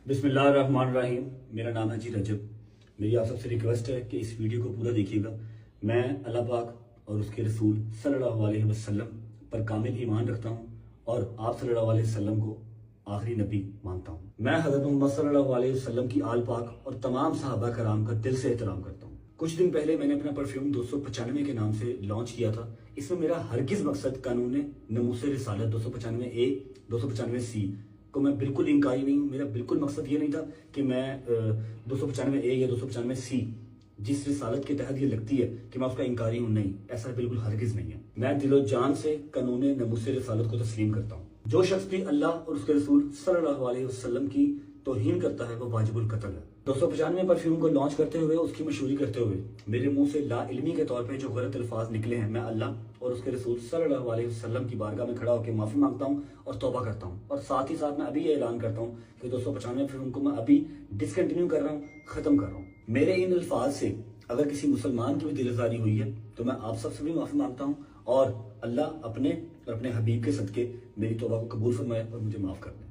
बिस्मिल्लाहिर्रहमानिर्रहीम। मेरा नाम है जी रजब। मेरी आप सबसे रिक्वेस्ट है कि इस वीडियो को पूरा देखिएगा। मैं अल्लाह पाक और उसके रसूल सल्लल्लाहु अलैहि वसल्लम पर कामिल ईमान रखता हूँ और आप सल्लल्लाहु अलैहि वसल्लम को आखिरी नबी मानता हूँ। मैं हज़रत मोहम्मद सल्लल्लाहु अलैहि वसल्लम की आल पाक और तमाम सहाबा कराम का दिल से एहतराम करता हूँ। कुछ दिन पहले मैंने अपना परफ्यूम 295 के नाम से लॉन्च किया था। इसमें मेरा हरगिज मकसद कानून नमूसे रिसालत 295A 295C को मैं बिल्कुल इंकारी नहीं हूँ। मेरा बिल्कुल मकसद ये नहीं था कि मैं 295A या 295C जिस रिसालत के तहत ये लगती है कि मैं उसका इंकारी हूँ, नहीं, ऐसा बिल्कुल हरगिज नहीं है। मैं दिलो जान से कानून नमूसे रिसालत को तस्लीम करता हूँ। जो शख्स भी अल्लाह और उसके रसूल सल्लल्लाहु अलैहि वसल्लम की तौहीन करता है वो वाजिबुल कत्ल है। 295 परफ्यूम को लॉन्च करते हुए, उसकी मशहूरी करते हुए मेरे मुंह से ला इल्मी के तौर पे जो गलत अल्फाज निकले हैं, मैं अल्लाह और उसके रसूल सल्लल्लाहु अलैहि वसल्लम की बारगाह में खड़ा होकर माफी मांगता हूँ और तौबा करता हूँ। और साथ ही साथ मैं अभी ये ऐलान करता हूँ कि 295 परफ्यूम को मैं अभी डिसकंटिन्यू कर रहा हूँ, खत्म कर रहा हूँ। मेरे इन अल्फाज से अगर किसी मुसलमान की भी दिलआज़ारी हुई है तो मैं आप सबसे भी माफी मांगता हूँ और अल्लाह अपने और अपने हबीब के सदके मेरी तौबा को कबूल फरमाए और मुझे माफ कर दे।